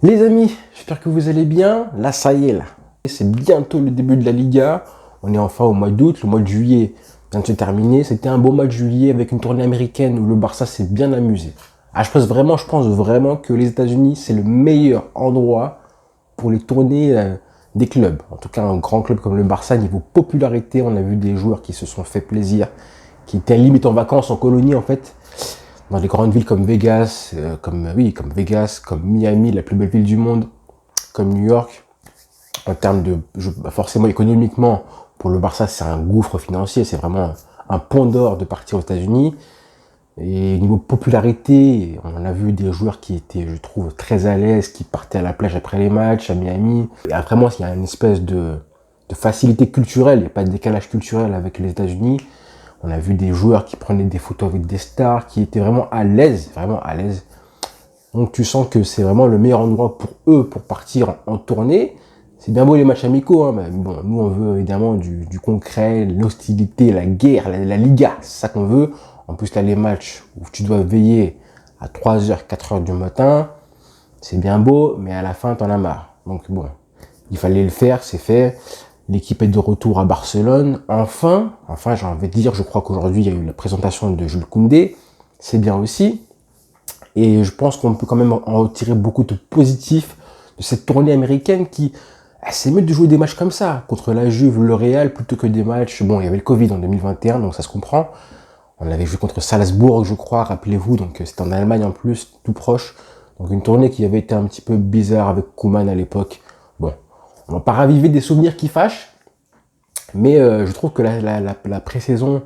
Les amis, j'espère que vous allez bien. Là, ça y est, là. C'est bientôt le début de la Liga. On est enfin au mois d'août. Le mois de juillet vient de se terminer. C'était un beau mois de juillet avec une tournée américaine où le Barça s'est bien amusé. Je pense vraiment que les États-Unis, c'est le meilleur endroit pour les tournées des clubs. En tout cas, un grand club comme le Barça, niveau popularité, on a vu des joueurs qui se sont fait plaisir, qui étaient limite en vacances, en colonie en fait. Dans des grandes villes comme Vegas, comme Vegas, comme Miami, la plus belle ville du monde, comme New York. En termes de, forcément économiquement, pour le Barça, c'est un gouffre financier, c'est vraiment un pont d'or de partir aux États-Unis. Et niveau popularité, on a vu des joueurs qui étaient, je trouve, très à l'aise, qui partaient à la plage après les matchs à Miami. Et vraiment, il y a une espèce de facilité culturelle, il n'y a pas de décalage culturel avec les États-Unis. On a vu des joueurs qui prenaient des photos avec des stars, qui étaient vraiment à l'aise, vraiment à l'aise. Donc tu sens que c'est vraiment le meilleur endroit pour eux pour partir en tournée. C'est bien beau les matchs amicaux, hein, mais bon, nous on veut évidemment du concret, l'hostilité, la guerre, la Liga, c'est ça qu'on veut. En plus là les matchs où tu dois veiller à 3h, 4h du matin, c'est bien beau, mais à la fin t'en as marre. Donc bon, il fallait le faire, c'est fait. L'équipe est de retour à Barcelone. Enfin, j'ai envie de dire, je crois qu'aujourd'hui, il y a eu la présentation de Jules Koundé. C'est bien aussi. Et je pense qu'on peut quand même en retirer beaucoup de positifs de cette tournée américaine qui, c'est mieux de jouer des matchs comme ça, contre la Juve, le Real, plutôt que des matchs. Bon, il y avait le Covid en 2021, donc ça se comprend. On avait joué contre Salzbourg, je crois, rappelez-vous. Donc c'était en Allemagne en plus, tout proche. Donc une tournée qui avait été un petit peu bizarre avec Koeman à l'époque. Bon, on va pas raviver des souvenirs qui fâchent, mais je trouve que la pré-saison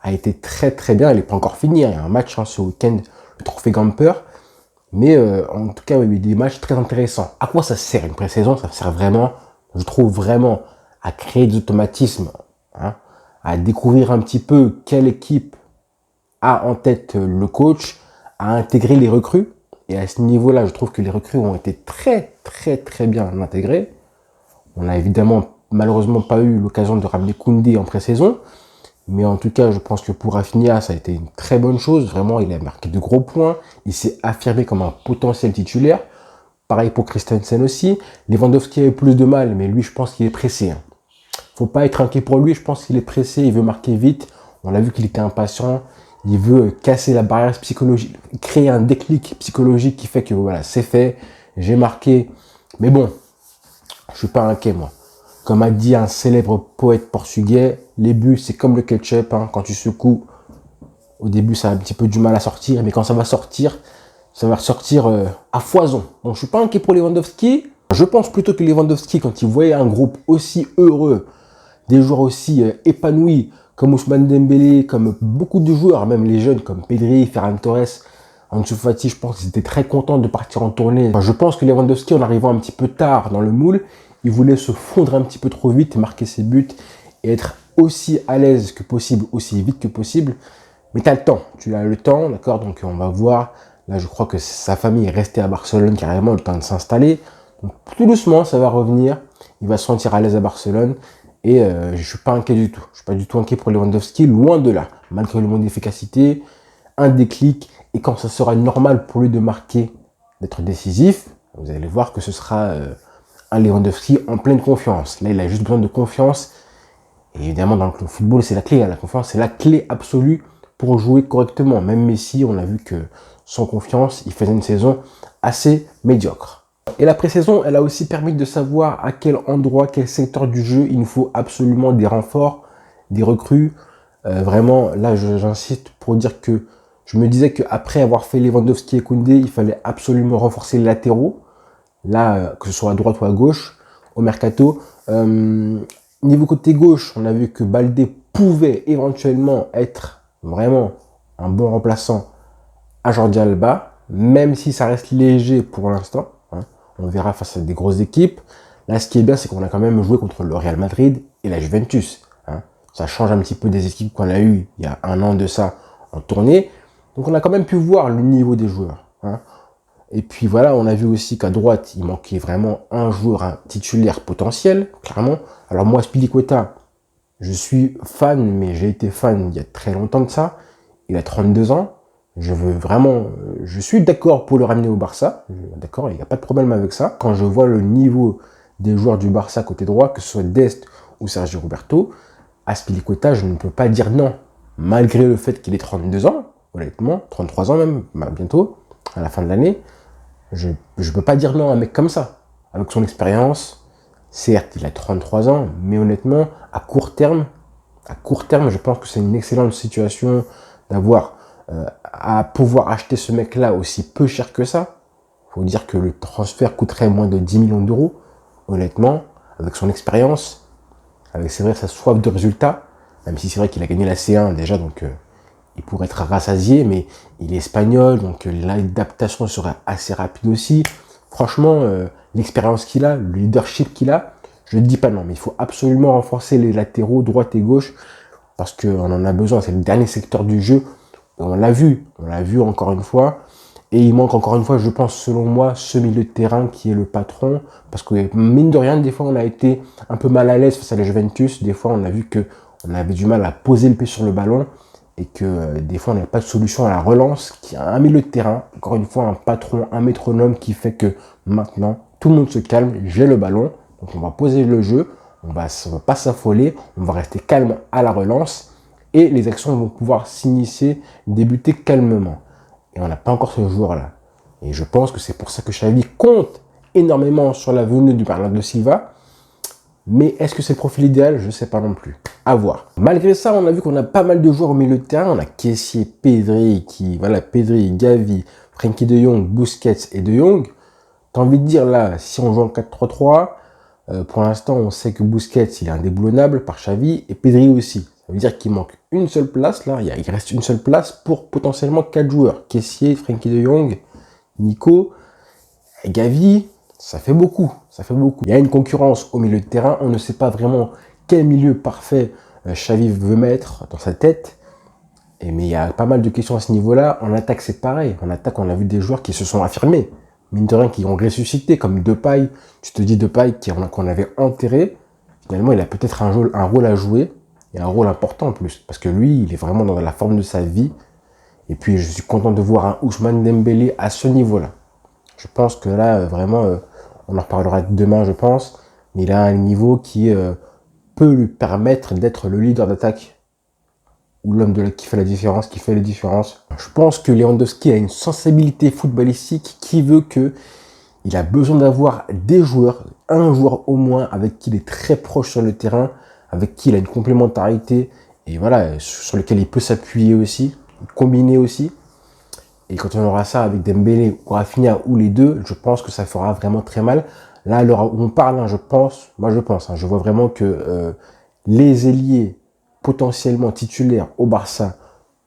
a été très très bien. Elle n'est pas encore finie, hein. Il y a un match ce week-end, le trophée Gamper. Mais en tout cas, il y a eu des matchs très intéressants. À quoi ça sert une pré-saison? Ça sert vraiment, je trouve vraiment, à créer des automatismes, hein, à découvrir un petit peu quelle équipe a en tête le coach, à intégrer les recrues. Et à ce niveau-là, je trouve que les recrues ont été très très très bien intégrées. On n'a évidemment malheureusement pas eu l'occasion de ramener Koundé en pré-saison. Mais en tout cas, je pense que pour Rafinha, ça a été une très bonne chose. Vraiment, il a marqué de gros points. Il s'est affirmé comme un potentiel titulaire. Pareil pour Christensen aussi. Lewandowski a eu plus de mal, mais lui, je pense qu'il est pressé, hein. Faut pas être inquiet pour lui. Je pense qu'il est pressé. Il veut marquer vite. On a vu qu'il était impatient. Il veut casser la barrière psychologique, créer un déclic psychologique qui fait que voilà, c'est fait. J'ai marqué. Mais bon, je suis pas inquiet, moi. Comme a dit un célèbre poète portugais, les buts, c'est comme le ketchup, hein. Quand tu secoues, au début, ça a un petit peu du mal à sortir, mais quand ça va sortir à foison. Donc, je suis pas inquiet pour Lewandowski. Je pense plutôt que Lewandowski, quand il voyait un groupe aussi heureux, des joueurs aussi épanouis, comme Ousmane Dembélé, comme beaucoup de joueurs, même les jeunes, comme Pedri, Ferran Torres, Ansu Fati, je pense qu'ils étaient très contents de partir en tournée. Enfin, je pense que Lewandowski, en arrivant un petit peu tard dans le moule, il voulait se fondre un petit peu trop vite, marquer ses buts et être aussi à l'aise que possible, aussi vite que possible. Mais tu as le temps, tu as le temps, d'accord? Donc on va voir. Là, je crois que sa famille est restée à Barcelone carrément, le temps de s'installer. Donc tout doucement, ça va revenir. Il va se sentir à l'aise à Barcelone. Et je suis pas inquiet du tout. Je suis pas du tout inquiet pour Lewandowski, loin de là. Malgré le manque d'efficacité, un déclic. Et quand ça sera normal pour lui de marquer, d'être décisif, vous allez voir que ce sera un Lewandowski en pleine confiance. Là, il a juste besoin de confiance. Et évidemment, dans le football, c'est la clé. Hein. La confiance, c'est la clé absolue pour jouer correctement. Même Messi, on a vu que sans confiance, il faisait une saison assez médiocre. Et la pré-saison, elle a aussi permis de savoir à quel endroit, quel secteur du jeu il nous faut absolument des renforts, des recrues. Vraiment, là, j'insiste pour dire que je me disais qu'après avoir fait Lewandowski et Koundé, il fallait absolument renforcer les latéraux. Là, que ce soit à droite ou à gauche, au mercato. Niveau côté gauche, on a vu que Baldé pouvait éventuellement être vraiment un bon remplaçant à Jordi Alba, même si ça reste léger pour l'instant, hein. On verra face à des grosses équipes. Là, ce qui est bien, c'est qu'on a quand même joué contre le Real Madrid et la Juventus, hein. Ça change un petit peu des équipes qu'on a eues il y a un an de ça en tournée. Donc on a quand même pu voir le niveau des joueurs, hein. Et puis voilà, on a vu aussi qu'à droite, il manquait vraiment un joueur, un titulaire potentiel, clairement. Alors moi, Spilicueta, je suis fan, mais j'ai été fan il y a très longtemps de ça. Il a 32 ans. Je suis d'accord pour le ramener au Barça. D'accord, il n'y a pas de problème avec ça. Quand je vois le niveau des joueurs du Barça côté droit, que ce soit Dest ou Sergio Roberto, Azpilicueta, je ne peux pas dire non. Malgré le fait qu'il ait 32 ans, honnêtement, 33 ans même, bientôt, à la fin de l'année, je ne peux pas dire non à un mec comme ça. Avec son expérience, certes, il a 33 ans, mais honnêtement, à court terme, je pense que c'est une excellente situation d'avoir à pouvoir acheter ce mec-là aussi peu cher que ça. Il faut dire que le transfert coûterait moins de 10 millions d'euros. Honnêtement, avec son expérience, avec c'est vrai sa soif de résultats, même si c'est vrai qu'il a gagné la C1 déjà, donc il pourrait être rassasié, mais il est espagnol, donc l'adaptation sera assez rapide aussi. Franchement, l'expérience qu'il a, le leadership qu'il a, je ne dis pas non, mais il faut absolument renforcer les latéraux, droite et gauche, parce qu'on en a besoin, c'est le dernier secteur du jeu. On l'a vu encore une fois, et il manque encore une fois, je pense, selon moi, ce milieu de terrain qui est le patron, parce que mine de rien, des fois on a été un peu mal à l'aise face à la Juventus, des fois on a vu que on avait du mal à poser le pied sur le ballon, et que des fois on n'avait pas de solution à la relance, qui a un milieu de terrain, encore une fois un patron, un métronome qui fait que maintenant tout le monde se calme, j'ai le ballon, donc on va poser le jeu, on va pas s'affoler, on va rester calme à la relance, et les actions vont pouvoir s'initier, débuter calmement. Et on n'a pas encore ce joueur-là. Et je pense que c'est pour ça que Xavi compte énormément sur la venue du Bernardo Silva. Mais est-ce que c'est le profil idéal? Je ne sais pas non plus. À voir. Malgré ça, on a vu qu'on a pas mal de joueurs au milieu de terrain. On a Kessié, Pedri, Gavi, Frenkie de Jong, Busquets et de Jong. T'as envie de dire là, si on joue en 4-3-3, pour l'instant, on sait que Busquets, il est indéboulonnable par Xavi et Pedri aussi. Ça veut dire qu'il manque une seule place, là. Il reste une seule place pour potentiellement 4 joueurs. Kessié, Frenkie de Jong, Nico, et Gavi, ça fait beaucoup. Il y a une concurrence au milieu de terrain. On ne sait pas vraiment quel milieu parfait Xavi veut mettre dans sa tête. Mais il y a pas mal de questions à ce niveau-là. En attaque, c'est pareil. En attaque, on a vu des joueurs qui se sont affirmés. Mine de rien, qui ont ressuscité, comme Depay. Tu te dis Depay qu'on avait enterré. Finalement, il a peut-être un rôle à jouer. Et un rôle important en plus. Parce que lui, il est vraiment dans la forme de sa vie. Et puis, je suis content de voir un Ousmane Dembélé à ce niveau-là. Je pense que là, vraiment, on en reparlera demain, je pense. Mais il a un niveau qui peut lui permettre d'être le leader d'attaque. Ou l'homme qui fait la différence, qui fait les différences. Je pense que Lewandowski a une sensibilité footballistique qui veut que il a besoin d'avoir des joueurs, un joueur au moins, avec qui il est très proche sur le terrain, avec qui il a une complémentarité, et voilà, sur lequel il peut s'appuyer aussi, combiner aussi. Et quand on aura ça avec Dembélé ou Rafinha ou les deux, je pense que ça fera vraiment très mal. Là, à l'heure où on parle, je vois vraiment que les ailiers potentiellement titulaires au Barça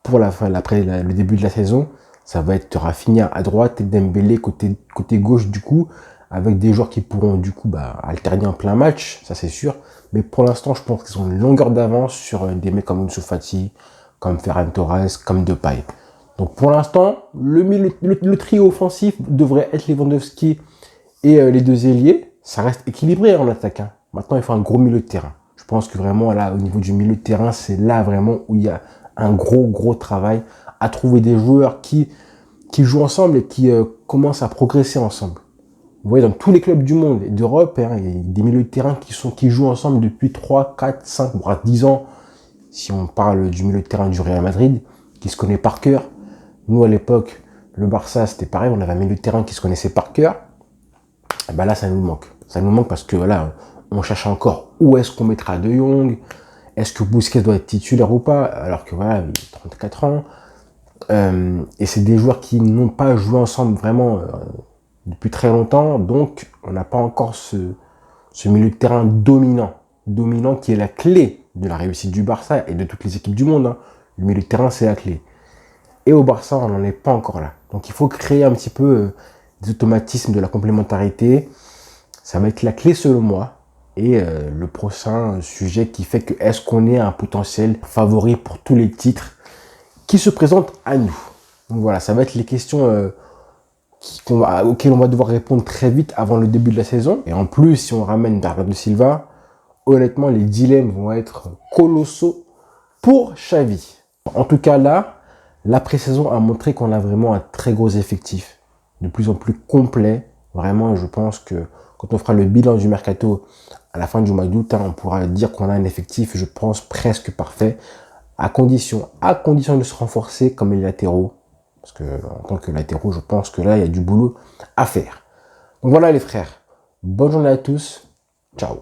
pour après le début de la saison, ça va être Rafinha à droite et Dembélé côté gauche du coup, avec des joueurs qui pourront du coup alterner en plein match, ça c'est sûr. Mais pour l'instant, je pense qu'ils ont une longueur d'avance sur des mecs comme Ansu Fati, comme Ferran Torres, comme Depay. Donc pour l'instant, le trio offensif devrait être Lewandowski et les deux ailiers. Ça reste équilibré en attaque. Maintenant, il faut un gros milieu de terrain. Je pense que vraiment, là, au niveau du milieu de terrain, c'est là vraiment où il y a un gros travail à trouver des joueurs qui jouent ensemble et qui commencent à progresser ensemble. Vous voyez, dans tous les clubs du monde et d'Europe, il y a des milieux de terrain qui jouent ensemble depuis 3, 4, 5, voire 10 ans. Si on parle du milieu de terrain du Real Madrid, qui se connaît par cœur. Nous, à l'époque, le Barça, c'était pareil, on avait un milieu de terrain qui se connaissait par cœur. Et ben là, ça nous manque. Ça nous manque parce que voilà, on cherche encore où est-ce qu'on mettra De Jong, est-ce que Busquets doit être titulaire ou pas, alors que voilà, il a 34 ans. Et c'est des joueurs qui n'ont pas joué ensemble vraiment depuis très longtemps, donc on n'a pas encore ce milieu de terrain dominant qui est la clé de la réussite du Barça et de toutes les équipes du monde. Le milieu de terrain, c'est la clé. Et au Barça, on n'en est pas encore là. Donc il faut créer un petit peu des automatismes de la complémentarité. Ça va être la clé selon moi. Et le prochain sujet qui fait que est-ce qu'on est un potentiel favori pour tous les titres qui se présentent à nous. Donc voilà, ça va être les questions auxquelles on va devoir répondre très vite avant le début de la saison. Et en plus, si on ramène Bernardo Silva, honnêtement, les dilemmes vont être colossaux pour Xavi. En tout cas là, La pré-saison a montré qu'on a vraiment un très gros effectif, de plus en plus complet. Vraiment, je pense que quand on fera le bilan du mercato à la fin du mois d'août, on pourra dire qu'on a un effectif, je pense, presque parfait, à condition de se renforcer comme les latéraux. Parce que en tant que latéraux, je pense que là, il y a du boulot à faire. Donc voilà les frères, bonne journée à tous, ciao.